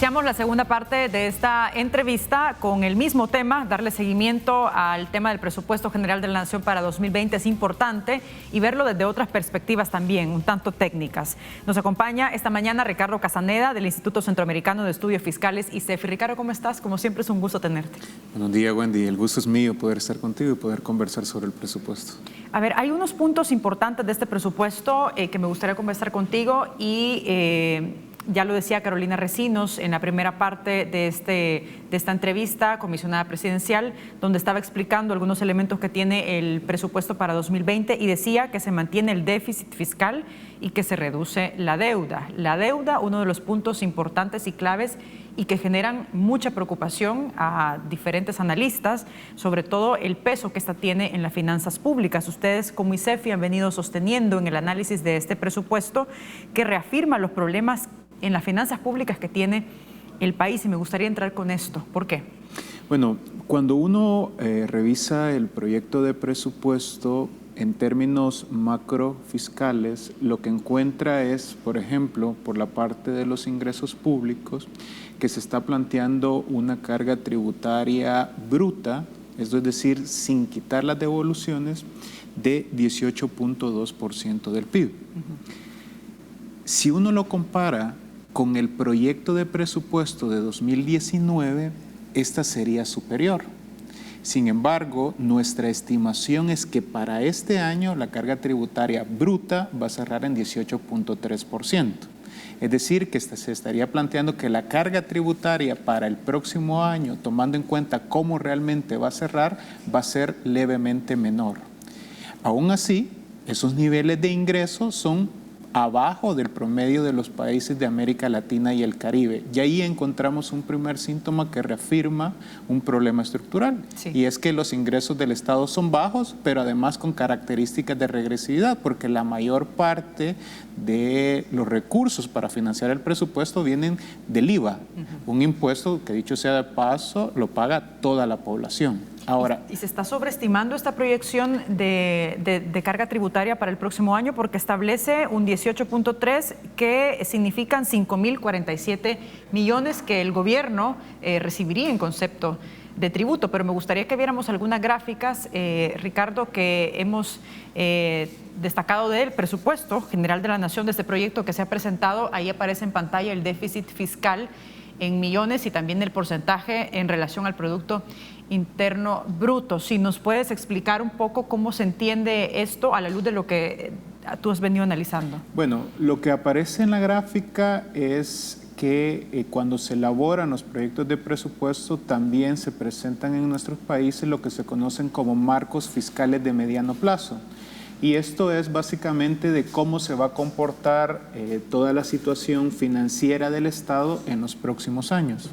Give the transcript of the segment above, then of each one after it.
Iniciamos la segunda parte de esta entrevista con el mismo tema, darle seguimiento al tema del presupuesto general de la Nación para 2020 es importante y verlo desde otras perspectivas también, un tanto técnicas. Nos acompaña esta mañana Ricardo Casaneda del Instituto Centroamericano de Estudios Fiscales, ICEFI. Ricardo, ¿cómo estás? Como siempre es un gusto tenerte. Buenos días, Wendy. El gusto es mío poder estar contigo y poder conversar sobre el presupuesto. A ver, hay unos puntos importantes de este presupuesto que me gustaría conversar contigo y ya lo decía Carolina Recinos en la primera parte de esta entrevista, comisionada presidencial, donde estaba explicando algunos elementos que tiene el presupuesto para 2020 y decía que se mantiene el déficit fiscal y que se reduce la deuda. La deuda, uno de los puntos importantes y claves y que generan mucha preocupación a diferentes analistas, sobre todo el peso que esta tiene en las finanzas públicas. Ustedes como ICEFI han venido sosteniendo en el análisis de este presupuesto que reafirma los problemas en las finanzas públicas que tiene el país y me gustaría entrar con esto. ¿Por qué? Bueno, cuando uno revisa el proyecto de presupuesto en términos macrofiscales, lo que encuentra es, por ejemplo, por la parte de los ingresos públicos, que se está planteando una carga tributaria bruta, esto es decir, sin quitar las devoluciones, de 18.2% del PIB. Si uno lo compara con el proyecto de presupuesto de 2019, esta sería superior. Sin embargo, nuestra estimación es que para este año la carga tributaria bruta va a cerrar en 18.3%. Es decir, que se estaría planteando que la carga tributaria para el próximo año, tomando en cuenta cómo realmente va a cerrar, va a ser levemente menor. Aún así, esos niveles de ingresos son abajo del promedio de los países de América Latina y el Caribe. Y ahí encontramos un primer síntoma que reafirma un problema estructural. Sí. Y es que los ingresos del Estado son bajos, pero además con características de regresividad, porque la mayor parte de los recursos para financiar el presupuesto vienen del IVA, un impuesto que, dicho sea de paso, lo paga toda la población. Ahora, ¿Y se está sobreestimando esta proyección de carga tributaria para el próximo año? Porque establece un 18.3 que significan 5.047 millones que el gobierno recibiría en concepto de tributo. Pero me gustaría que viéramos algunas gráficas, Ricardo, que hemos destacado del presupuesto general de la Nación, de este proyecto que se ha presentado. Ahí aparece en pantalla el déficit fiscal en millones y también el porcentaje en relación al Producto Interno Bruto. Si nos puedes explicar un poco cómo se entiende esto a la luz de lo que tú has venido analizando. Bueno, lo que aparece en la gráfica es que cuando se elaboran los proyectos de presupuesto también se presentan en nuestros países lo que se conocen como marcos fiscales de mediano plazo. Y esto es básicamente de cómo se va a comportar toda la situación financiera del Estado en los próximos años.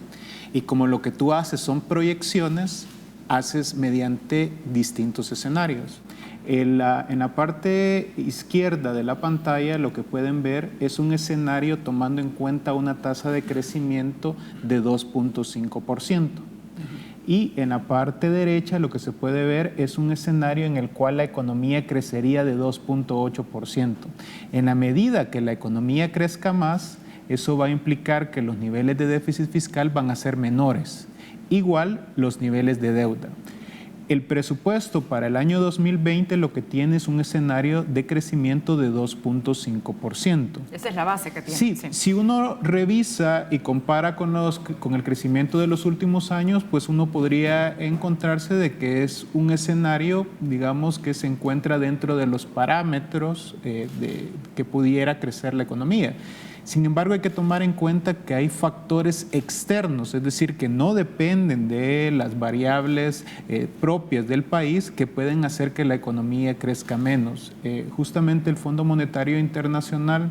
Y como lo que tú haces son proyecciones, haces mediante distintos escenarios. En la parte izquierda de la pantalla lo que pueden ver es un escenario tomando en cuenta una tasa de crecimiento de 2.5%. Y en la parte derecha lo que se puede ver es un escenario en el cual la economía crecería de 2.8%. En la medida que la economía crezca más, eso va a implicar que los niveles de déficit fiscal van a ser menores. Igual los niveles de deuda. El presupuesto para el año 2020 lo que tiene es un escenario de crecimiento de 2.5%. Esa es la base que tiene. Sí, si uno revisa y compara con el crecimiento de los últimos años, pues uno podría encontrarse de que es un escenario, digamos, que se encuentra dentro de los parámetros que pudiera crecer la economía. Sin embargo, hay que tomar en cuenta que hay factores externos, es decir, que no dependen de las variables propias del país que pueden hacer que la economía crezca menos. Justamente el Fondo Monetario Internacional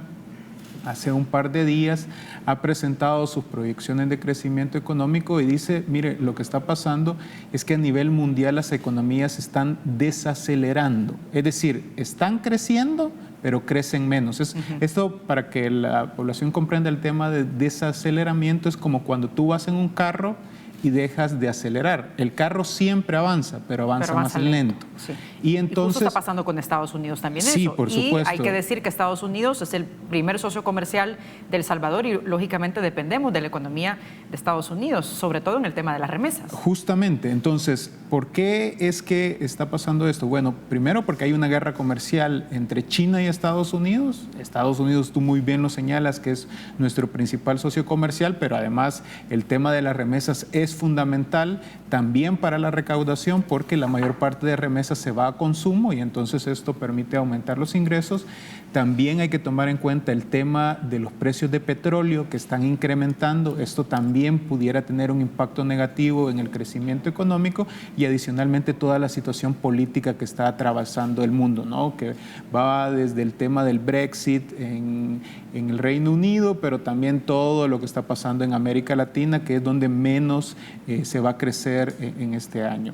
hace un par de días ha presentado sus proyecciones de crecimiento económico y dice, mire, lo que está pasando es que a nivel mundial las economías están desacelerando, es decir, están creciendo, pero crecen menos. Esto, para que la población comprenda el tema de desaceleramiento, es como cuando tú vas en un carro y dejas de acelerar. El carro siempre avanza, pero avanza más lento. Sí. Y entonces, justo está pasando con Estados Unidos también sí, eso. por supuesto. Y hay que decir que Estados Unidos es el primer socio comercial de El Salvador y lógicamente dependemos de la economía de Estados Unidos, sobre todo en el tema de las remesas. Justamente, entonces, ¿por qué es que está pasando esto? Bueno, primero porque hay una guerra comercial entre China y Estados Unidos. Estados Unidos, tú muy bien lo señalas, que es nuestro principal socio comercial, pero además el tema de las remesas es fundamental también para la recaudación porque la mayor parte de remesas se va a consumo y entonces esto permite aumentar los ingresos. También hay que tomar en cuenta el tema de los precios de petróleo que están incrementando. Esto también pudiera tener un impacto negativo en el crecimiento económico y adicionalmente toda la situación política que está atravesando el mundo, ¿no? Que va desde el tema del Brexit en el Reino Unido, pero también todo lo que está pasando en América Latina, que es donde menos se va a crecer en este año.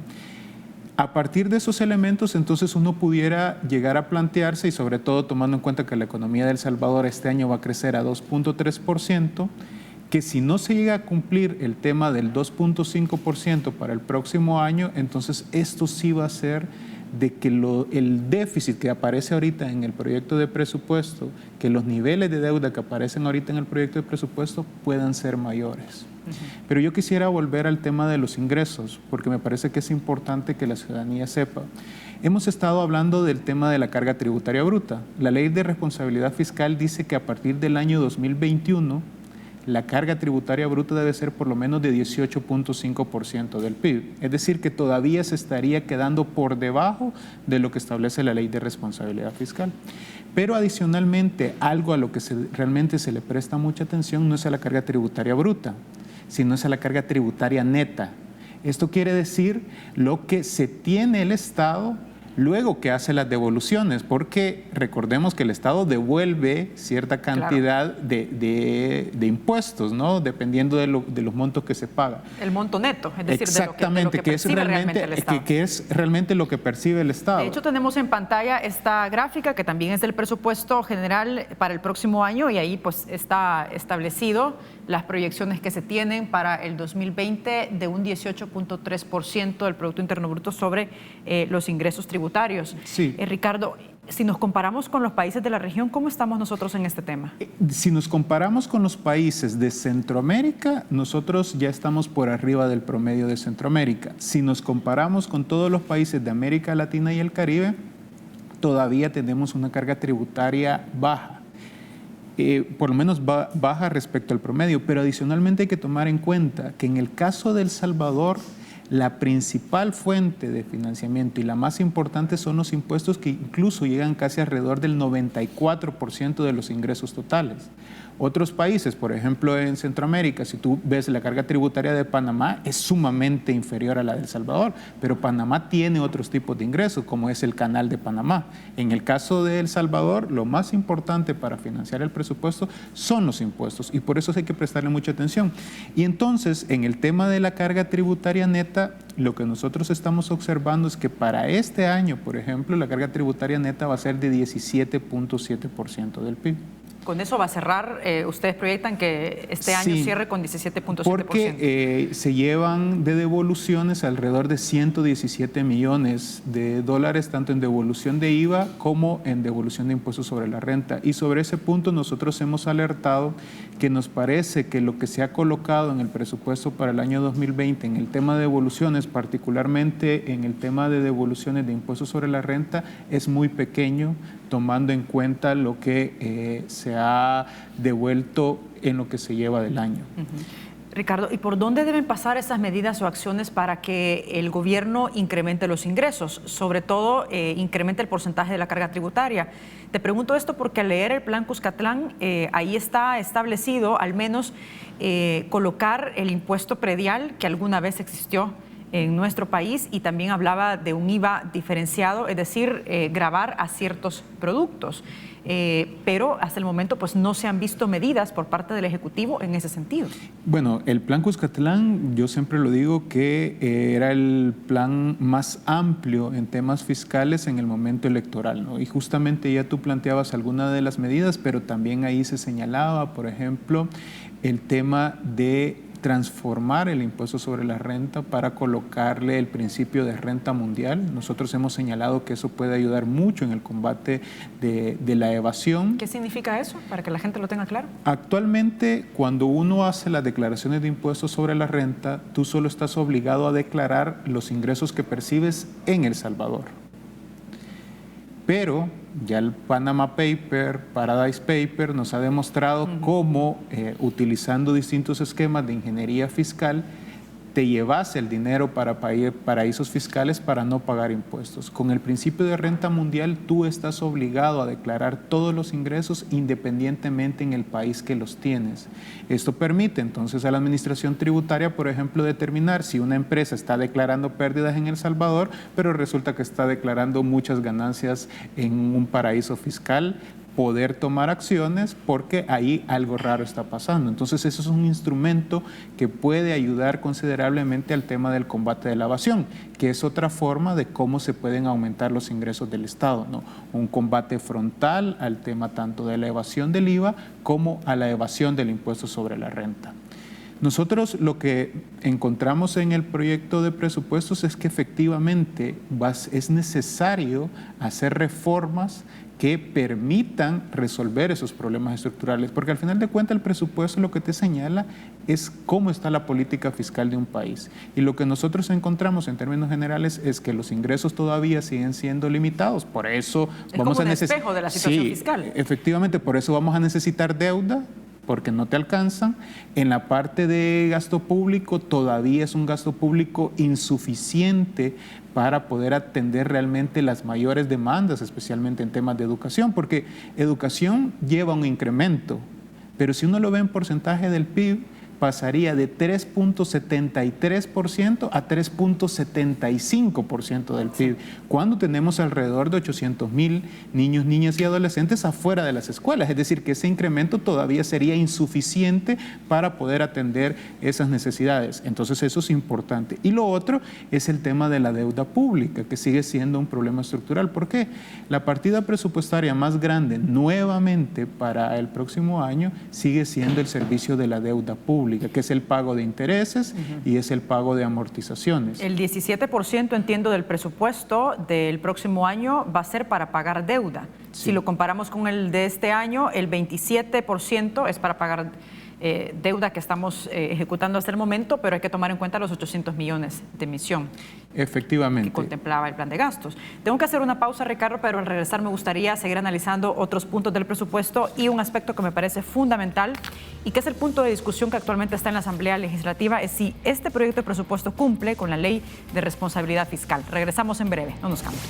A partir de esos elementos, entonces uno pudiera llegar a plantearse, y sobre todo tomando en cuenta que la economía de El Salvador este año va a crecer a 2.3%, que si no se llega a cumplir el tema del 2.5% para el próximo año, entonces esto sí va a ser de que el déficit que aparece ahorita en el proyecto de presupuesto, que los niveles de deuda que aparecen ahorita en el proyecto de presupuesto puedan ser mayores. Pero yo quisiera volver al tema de los ingresos, porque me parece que es importante que la ciudadanía sepa. Hemos estado hablando del tema de la carga tributaria bruta. La Ley de Responsabilidad Fiscal dice que a partir del año 2021, la carga tributaria bruta debe ser por lo menos de 18.5% del PIB. Es decir, que todavía se estaría quedando por debajo de lo que establece la Ley de Responsabilidad Fiscal. Pero adicionalmente, algo a lo que realmente se le presta mucha atención no es a la carga tributaria bruta, sino es a la carga tributaria neta. Esto quiere decir lo que se tiene el Estado luego que hace las devoluciones, porque recordemos que el Estado devuelve cierta cantidad de impuestos, ¿no? Dependiendo de los montos que se paga. El monto neto, es decir, exactamente, de lo que percibe realmente el Estado. Que es realmente lo que percibe el Estado. De hecho, tenemos en pantalla esta gráfica que también es del presupuesto general para el próximo año y ahí pues está establecido las proyecciones que se tienen para el 2020 de un 18.3% del Producto Interno Bruto sobre los ingresos tributarios. Sí. Ricardo, si nos comparamos con los países de la región, ¿cómo estamos nosotros en este tema? Si nos comparamos con los países de Centroamérica, nosotros ya estamos por arriba del promedio de Centroamérica. Si nos comparamos con todos los países de América Latina y el Caribe, todavía tenemos una carga tributaria baja. Por lo menos baja respecto al promedio, pero adicionalmente hay que tomar en cuenta que en el caso de El Salvador, la principal fuente de financiamiento y la más importante son los impuestos que incluso llegan casi alrededor del 94% de los ingresos totales. Otros países, por ejemplo en Centroamérica, si tú ves la carga tributaria de Panamá, es sumamente inferior a la de El Salvador, pero Panamá tiene otros tipos de ingresos, como es el Canal de Panamá. En el caso de El Salvador, lo más importante para financiar el presupuesto son los impuestos y por eso hay que prestarle mucha atención. Y entonces, en el tema de la carga tributaria neta, lo que nosotros estamos observando es que para este año, por ejemplo, la carga tributaria neta va a ser de 17.7% del PIB. Con eso va a cerrar, ustedes proyectan que este año cierre con 17.7%. Porque se llevan de devoluciones alrededor de 117 millones de dólares, tanto en devolución de IVA como en devolución de impuestos sobre la renta. Y sobre ese punto nosotros hemos alertado que nos parece que lo que se ha colocado en el presupuesto para el año 2020 en el tema de devoluciones, particularmente en el tema de devoluciones de impuestos sobre la renta, es muy pequeño, tomando en cuenta lo que se ha devuelto en lo que se lleva del año. Ricardo, ¿y por dónde deben pasar esas medidas o acciones para que el gobierno incremente los ingresos? Sobre todo, incremente el porcentaje de la carga tributaria. Te pregunto esto porque al leer el plan Cuscatlán, ahí está establecido al menos colocar el impuesto predial que alguna vez existió en nuestro país y también hablaba de un IVA diferenciado, es decir, gravar a ciertos productos. Pero hasta el momento pues no se han visto medidas por parte del Ejecutivo en ese sentido. Bueno, el plan Cuscatlán, yo siempre lo digo que era el plan más amplio en temas fiscales en el momento electoral, ¿no? Y justamente ya tú planteabas algunas de las medidas, pero también ahí se señalaba, por ejemplo, el tema de transformar el impuesto sobre la renta para colocarle el principio de renta mundial. Nosotros hemos señalado que eso puede ayudar mucho en el combate de la evasión. ¿Qué significa eso? Para que la gente lo tenga claro. Actualmente, cuando uno hace las declaraciones de impuestos sobre la renta, tú solo estás obligado a declarar los ingresos que percibes en El Salvador. Pero ya el Panama Paper, Paradise Paper, nos ha demostrado cómo, utilizando distintos esquemas de ingeniería fiscal, te llevas el dinero para paraísos fiscales para no pagar impuestos. Con el principio de renta mundial, tú estás obligado a declarar todos los ingresos independientemente en el país que los tienes. Esto permite entonces a la administración tributaria, por ejemplo, determinar si una empresa está declarando pérdidas en El Salvador, pero resulta que está declarando muchas ganancias en un paraíso fiscal, poder tomar acciones porque ahí algo raro está pasando. Entonces eso es un instrumento que puede ayudar considerablemente al tema del combate de la evasión, que es otra forma de cómo se pueden aumentar los ingresos del Estado, ¿no? Un combate frontal al tema tanto de la evasión del IVA como a la evasión del impuesto sobre la renta. Nosotros lo que encontramos en el proyecto de presupuestos es que efectivamente es necesario hacer reformas que permitan resolver esos problemas estructurales, porque al final de cuentas el presupuesto lo que te señala es cómo está la política fiscal de un país. Y lo que nosotros encontramos en términos generales es que los ingresos todavía siguen siendo limitados, por eso vamos a necesitar... Es como un espejo de la situación fiscal. Efectivamente, por eso vamos a necesitar deuda, porque no te alcanzan. En la parte de gasto público todavía es un gasto público insuficiente para poder atender realmente las mayores demandas, especialmente en temas de educación, porque educación lleva un incremento, pero si uno lo ve en porcentaje del PIB, pasaría de 3.73% a 3.75% del PIB, cuando tenemos alrededor de 800,000 niños, niñas y adolescentes afuera de las escuelas. Es decir, que ese incremento todavía sería insuficiente para poder atender esas necesidades. Entonces eso es importante. Y lo otro es el tema de la deuda pública, que sigue siendo un problema estructural. ¿Por qué? La partida presupuestaria más grande nuevamente para el próximo año sigue siendo el servicio de la deuda pública, que es el pago de intereses y es el pago de amortizaciones. El 17% entiendo del presupuesto del próximo año va a ser para pagar deuda. Sí. Si lo comparamos con el de este año, el 27% es para pagar deuda que estamos ejecutando hasta el momento, pero hay que tomar en cuenta los 800 millones de emisión. Efectivamente. Que contemplaba el plan de gastos. Tengo que hacer una pausa, Ricardo, pero al regresar me gustaría seguir analizando otros puntos del presupuesto y un aspecto que me parece fundamental y que es el punto de discusión que actualmente está en la Asamblea Legislativa, es si este proyecto de presupuesto cumple con la Ley de Responsabilidad Fiscal. Regresamos en breve, no nos cambien.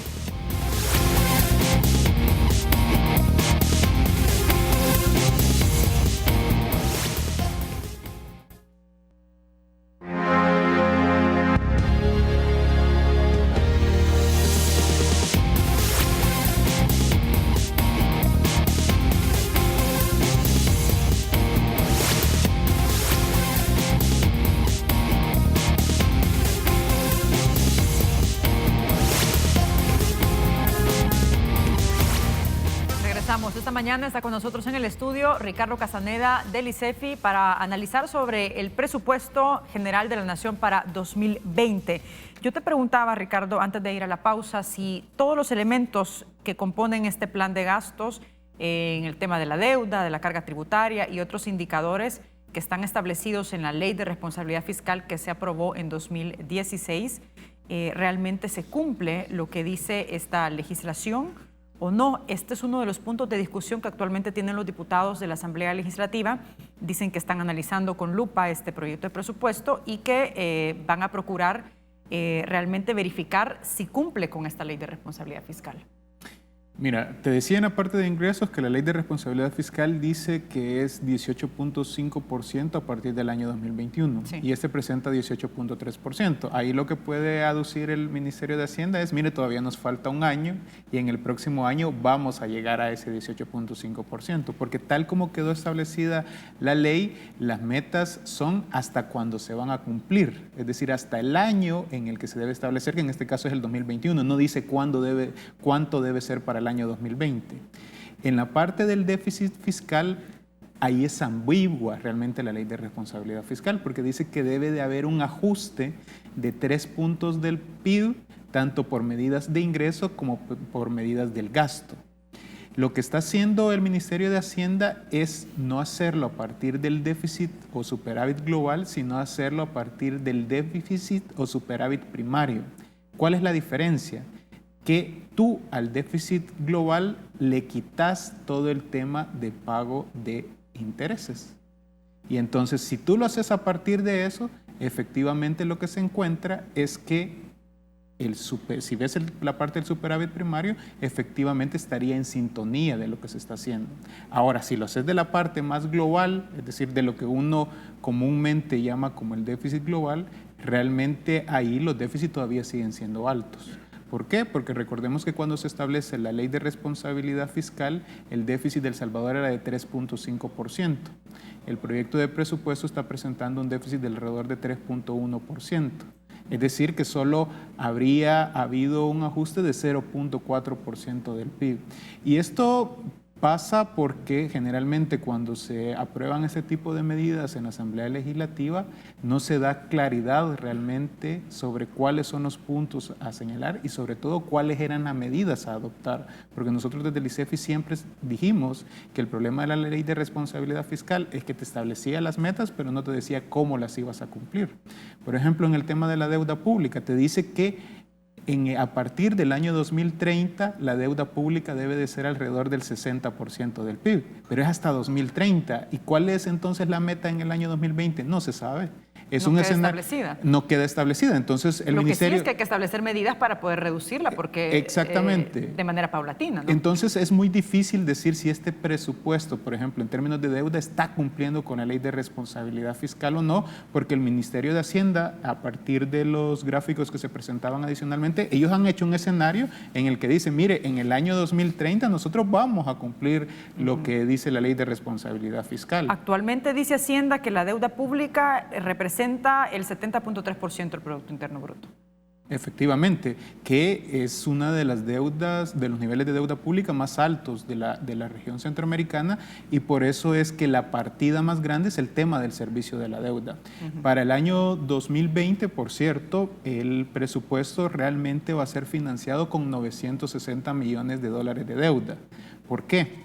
Esta mañana está con nosotros en el estudio Ricardo Casaneda del ICEFI para analizar sobre el presupuesto general de la Nación para 2020. Yo te preguntaba, Ricardo, antes de ir a la pausa, si todos los elementos que componen este plan de gastos en el tema de la deuda, de la carga tributaria y otros indicadores que están establecidos en la Ley de Responsabilidad Fiscal que se aprobó en 2016, realmente se cumple lo que dice esta legislación o no. Este es uno de los puntos de discusión que actualmente tienen los diputados de la Asamblea Legislativa. Dicen que están analizando con lupa este proyecto de presupuesto y que van a procurar realmente verificar si cumple con esta Ley de Responsabilidad Fiscal. Mira, te decía en la parte de ingresos que la Ley de Responsabilidad Fiscal dice que es 18.5% a partir del año 2021 sí. Y este presenta 18.3%. Ahí lo que puede aducir el Ministerio de Hacienda es, mire, todavía nos falta un año y en el próximo año vamos a llegar a ese 18.5%, porque tal como quedó establecida la ley, las metas son hasta cuando se van a cumplir, es decir, hasta el año en el que se debe establecer, que en este caso es el 2021, no dice cuánto debe ser para el año 2020. En la parte del déficit fiscal, ahí es ambigua realmente la ley de responsabilidad fiscal, porque dice que debe de haber un ajuste de 3 puntos del PIB, tanto por medidas de ingreso como por medidas del gasto. Lo que está haciendo el Ministerio de Hacienda es no hacerlo a partir del déficit o superávit global, sino hacerlo a partir del déficit o superávit primario. ¿Cuál es la diferencia? Que tú al déficit global le quitas todo el tema de pago de intereses. Y entonces, si tú lo haces a partir de eso, efectivamente lo que se encuentra es que si ves la parte del superávit primario, efectivamente estaría en sintonía de lo que se está haciendo. Ahora, si lo haces de la parte más global, es decir, de lo que uno comúnmente llama como el déficit global, realmente ahí los déficits todavía siguen siendo altos. ¿Por qué? Porque recordemos que cuando se establece la ley de responsabilidad fiscal, el déficit de El Salvador era de 3.5%. El proyecto de presupuesto está presentando un déficit de alrededor de 3.1%. Es decir, que solo habría habido un ajuste de 0.4% del PIB. Y esto pasa porque generalmente cuando se aprueban ese tipo de medidas en la Asamblea Legislativa no se da claridad realmente sobre cuáles son los puntos a señalar y sobre todo cuáles eran las medidas a adoptar. Porque nosotros desde el ICEFI siempre dijimos que el problema de la ley de responsabilidad fiscal es que te establecía las metas pero no te decía cómo las ibas a cumplir. Por ejemplo, en el tema de la deuda pública te dice que a partir del año 2030, la deuda pública debe de ser alrededor del 60% del PIB, pero es hasta 2030. ¿Y cuál es entonces la meta en el año 2020? No se sabe. No queda establecida. No queda establecida. Entonces, el Ministerio... Lo que sí es que hay que establecer medidas para poder reducirla, porque... Exactamente. De manera paulatina, ¿no? Entonces, es muy difícil decir si este presupuesto, por ejemplo, en términos de deuda, está cumpliendo con la ley de responsabilidad fiscal o no, porque el Ministerio de Hacienda, a partir de los gráficos que se presentaban adicionalmente, ellos han hecho un escenario en el que dicen, mire, en el año 2030 nosotros vamos a cumplir lo que dice la ley de responsabilidad fiscal. Actualmente dice Hacienda que la deuda pública representa el 70.3% del Producto Interno Bruto. Efectivamente, que es una de las deudas, de los niveles de deuda pública más altos de la región centroamericana, y por eso es que la partida más grande es el tema del servicio de la deuda. Para el año 2020, por cierto, el presupuesto realmente va a ser financiado con 960 millones de dólares de deuda. ¿Por qué?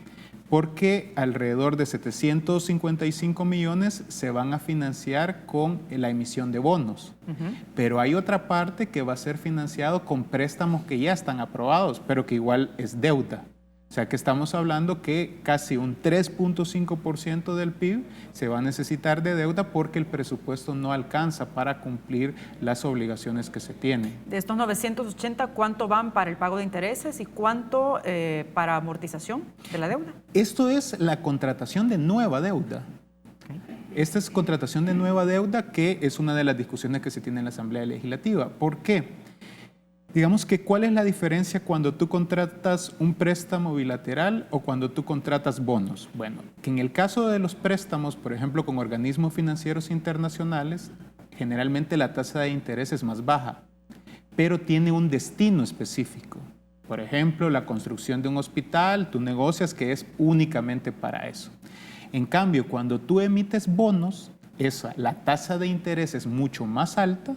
Porque alrededor de 755 millones se van a financiar con la emisión de bonos. Pero hay otra parte que va a ser financiado con préstamos que ya están aprobados, pero que igual es deuda. O sea que estamos hablando que casi un 3.5% del PIB se va a necesitar de deuda porque el presupuesto no alcanza para cumplir las obligaciones que se tienen. De estos 980, ¿cuánto van para el pago de intereses y cuánto para amortización de la deuda? Esto es la contratación de nueva deuda. Esta es contratación de nueva deuda, que es una de las discusiones que se tiene en la Asamblea Legislativa. ¿Por qué? Digamos que ¿cuál es la diferencia cuando tú contratas un préstamo bilateral o cuando tú contratas bonos? Bueno, que en el caso de los préstamos, por ejemplo, con organismos financieros internacionales, generalmente la tasa de interés es más baja, pero tiene un destino específico. Por ejemplo, la construcción de un hospital, tú negocias que es únicamente para eso. En cambio, cuando tú emites bonos, la tasa de interés es mucho más alta,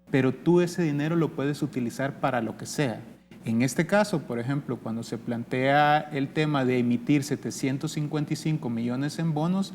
pero tú ese dinero lo puedes utilizar para lo que sea. En este caso, por ejemplo, cuando se plantea el tema de emitir 755 millones en bonos,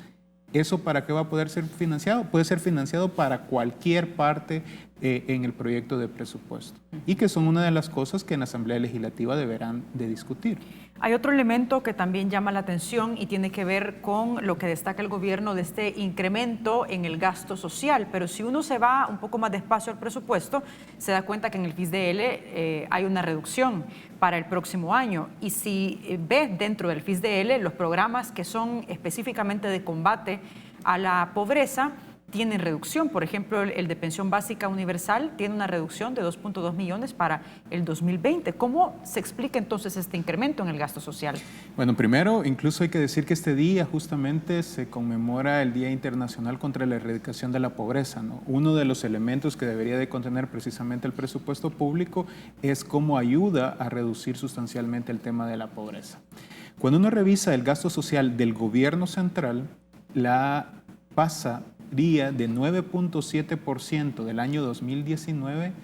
¿eso para qué va a poder ser financiado? Puede ser financiado para cualquier parte en el proyecto de presupuesto, y que son una de las cosas que en la Asamblea Legislativa deberán de discutir. Hay otro elemento que también llama la atención y tiene que ver con lo que destaca el gobierno de este incremento en el gasto social, pero si uno se va un poco más despacio al presupuesto, se da cuenta que en el FISDL hay una reducción para el próximo año, y si ves dentro del FISDL los programas que son específicamente de combate a la pobreza, tienen reducción. Por ejemplo, el de pensión básica universal tiene una reducción de 2.2 millones para el 2020. ¿Cómo se explica entonces este incremento en el gasto social? Bueno, primero, incluso hay que decir que este día justamente se conmemora el Día Internacional contra la Erradicación de la Pobreza, ¿no? Uno de los elementos que debería de contener precisamente el presupuesto público es cómo ayuda a reducir sustancialmente el tema de la pobreza. Cuando uno revisa el gasto social del gobierno central, pasaría de 9.7% del año 2019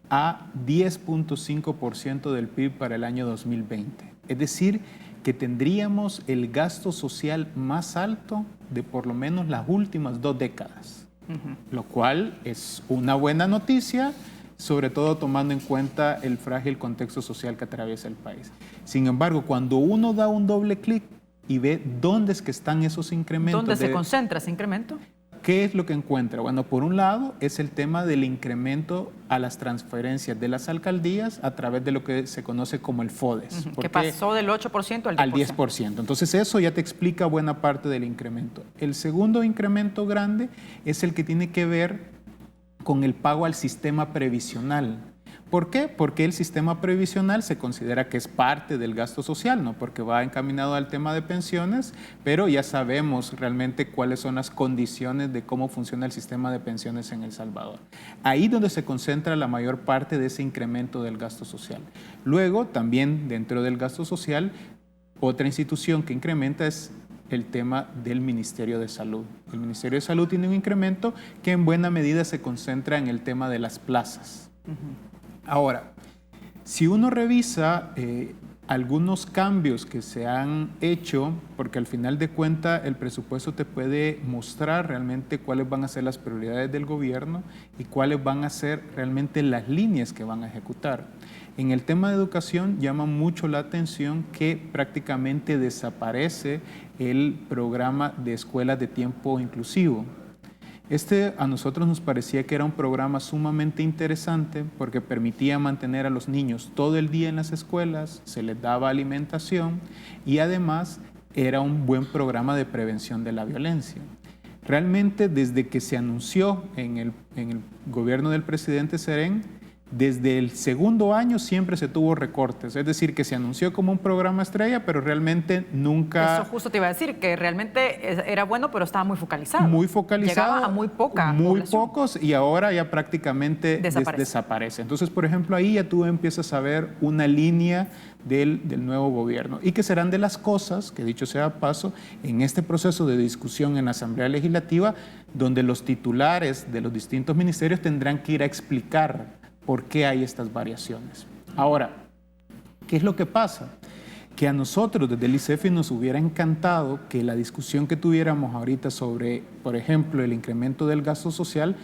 a 10.5% del PIB para el año 2020. Es decir, que tendríamos el gasto social más alto de por lo menos las últimas 2 décadas, lo cual es una buena noticia, sobre todo tomando en cuenta el frágil contexto social que atraviesa el país. Sin embargo, cuando uno da un doble clic y ve dónde es que están esos incrementos... ¿Dónde se concentra ese incremento? ¿Qué es lo que encuentra? Bueno, por un lado es el tema del incremento a las transferencias de las alcaldías a través de lo que se conoce como el FODES. Que pasó del 8% al 10%. Al 10%. Entonces eso ya te explica buena parte del incremento. El segundo incremento grande es el que tiene que ver con el pago al sistema previsional. ¿Por qué? Porque el sistema previsional se considera que es parte del gasto social, ¿no? Porque va encaminado al tema de pensiones, pero ya sabemos realmente cuáles son las condiciones de cómo funciona el sistema de pensiones en El Salvador. Ahí donde se concentra la mayor parte de ese incremento del gasto social. Luego, también dentro del gasto social, otra institución que incrementa es el tema del Ministerio de Salud. El Ministerio de Salud tiene un incremento que en buena medida se concentra en el tema de las plazas. Ahora, si uno revisa algunos cambios que se han hecho, porque al final de cuentas el presupuesto te puede mostrar realmente cuáles van a ser las prioridades del gobierno y cuáles van a ser realmente las líneas que van a ejecutar. En el tema de educación llama mucho la atención que prácticamente desaparece el programa de escuelas de tiempo inclusivo. A nosotros nos parecía que era un programa sumamente interesante porque permitía mantener a los niños todo el día en las escuelas, se les daba alimentación y además era un buen programa de prevención de la violencia. Realmente desde que se anunció en el gobierno del presidente Serén, desde el segundo año siempre se tuvo recortes, es decir, que se anunció como un programa estrella, pero realmente nunca... Eso justo te iba a decir, que realmente era bueno, pero estaba muy focalizado. Muy focalizado. Llegaba a muy poca Muy población. pocos y ahora ya prácticamente desaparece. Entonces, por ejemplo, ahí ya tú empiezas a ver una línea del nuevo gobierno y que serán de las cosas, que dicho sea paso, en este proceso de discusión en la Asamblea Legislativa, donde los titulares de los distintos ministerios tendrán que ir a explicar por qué hay estas variaciones. Ahora, ¿qué es lo que pasa? Que a nosotros desde el ICEFI nos hubiera encantado que la discusión que tuviéramos ahorita sobre, por ejemplo, el incremento del gasto social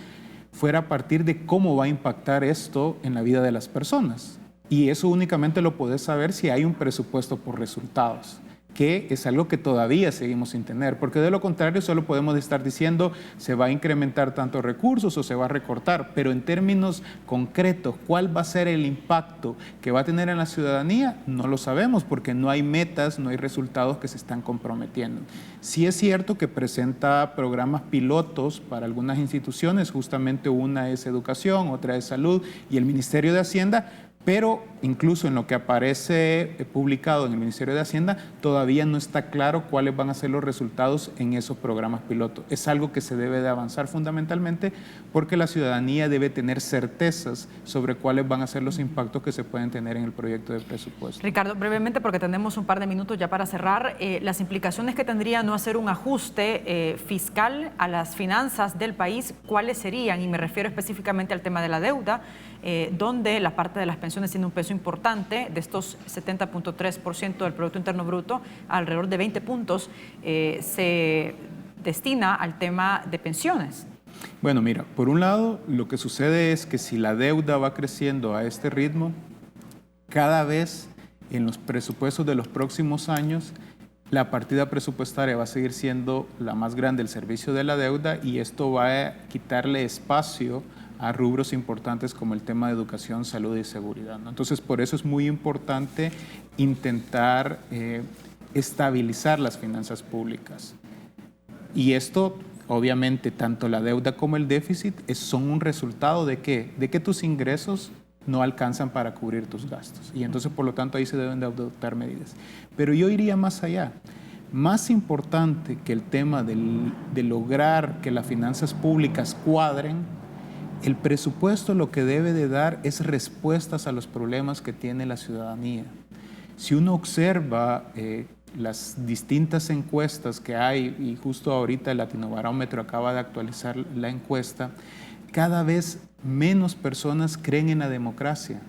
fuera a partir de cómo va a impactar esto en la vida de las personas. Y eso únicamente lo podés saber si hay un presupuesto por resultados, que es algo que todavía seguimos sin tener, porque de lo contrario solo podemos estar diciendo se va a incrementar tantos recursos o se va a recortar, pero en términos concretos, ¿cuál va a ser el impacto que va a tener en la ciudadanía? No lo sabemos porque no hay metas, no hay resultados que se están comprometiendo. Sí es cierto que presenta programas pilotos para algunas instituciones, justamente una es educación, otra es salud y el Ministerio de Hacienda, pero incluso en lo que aparece publicado en el Ministerio de Hacienda, todavía no está claro cuáles van a ser los resultados en esos programas pilotos. Es algo que se debe de avanzar fundamentalmente porque la ciudadanía debe tener certezas sobre cuáles van a ser los impactos que se pueden tener en el proyecto de presupuesto. Ricardo, brevemente, porque tenemos un par de minutos ya para cerrar, las implicaciones que tendría no hacer un ajuste fiscal a las finanzas del país, ¿cuáles serían? Y me refiero específicamente al tema de la deuda, donde la parte de las pensiones tiene un peso importante, de estos 70.3% del Producto Interno Bruto, alrededor de 20 puntos se destina al tema de pensiones. Bueno, mira, por un lado, lo que sucede es que si la deuda va creciendo a este ritmo, cada vez en los presupuestos de los próximos años, la partida presupuestaria va a seguir siendo la más grande, el servicio de la deuda, y esto va a quitarle espacio a rubros importantes como el tema de educación, salud y seguridad, ¿no? Entonces, por eso es muy importante intentar estabilizar las finanzas públicas. Y esto, obviamente, tanto la deuda como el déficit son un resultado ¿de qué? De que tus ingresos no alcanzan para cubrir tus gastos. Y entonces, por lo tanto, ahí se deben de adoptar medidas. Pero yo iría más allá. Más importante que el tema de lograr que las finanzas públicas cuadren, el presupuesto lo que debe de dar es respuestas a los problemas que tiene la ciudadanía. Si uno observa las distintas encuestas que hay, y justo ahorita el Latinobarómetro acaba de actualizar la encuesta, cada vez menos personas creen en la democracia.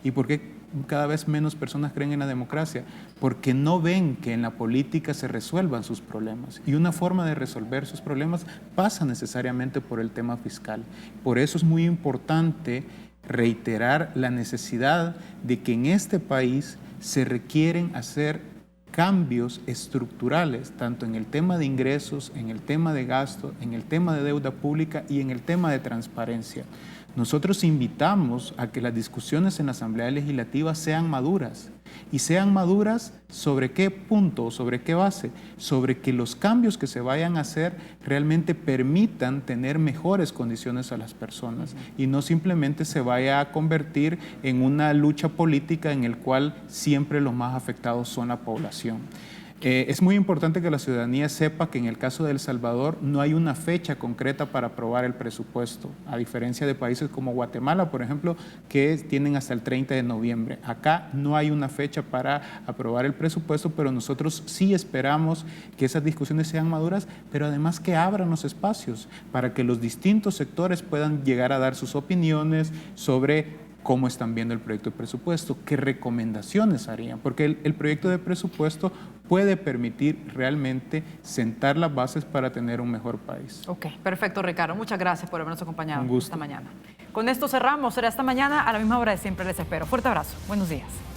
¿Y por qué cada vez menos personas creen en la democracia? Porque no ven que en la política se resuelvan sus problemas. Y una forma de resolver sus problemas pasa necesariamente por el tema fiscal. Por eso es muy importante reiterar la necesidad de que en este país se requieren hacer cambios estructurales, tanto en el tema de ingresos, en el tema de gasto, en el tema de deuda pública y en el tema de transparencia. Nosotros invitamos a que las discusiones en la Asamblea Legislativa sean maduras. ¿Y sean maduras sobre qué punto, sobre qué base? Sobre que los cambios que se vayan a hacer realmente permitan tener mejores condiciones a las personas y no simplemente se vaya a convertir en una lucha política en el cual siempre los más afectados son la población. Es muy importante que la ciudadanía sepa que en el caso de El Salvador no hay una fecha concreta para aprobar el presupuesto, a diferencia de países como Guatemala, por ejemplo, que tienen hasta el 30 de noviembre. Acá no hay una fecha para aprobar el presupuesto, pero nosotros sí esperamos que esas discusiones sean maduras, pero además que abran los espacios para que los distintos sectores puedan llegar a dar sus opiniones sobre cómo están viendo el proyecto de presupuesto, qué recomendaciones harían, porque el proyecto de presupuesto puede permitir realmente sentar las bases para tener un mejor país. Ok, perfecto, Ricardo. Muchas gracias por habernos acompañado Un gusto. esta mañana. Con esto cerramos. Será esta mañana a la misma hora de siempre. Les espero. Fuerte abrazo. Buenos días.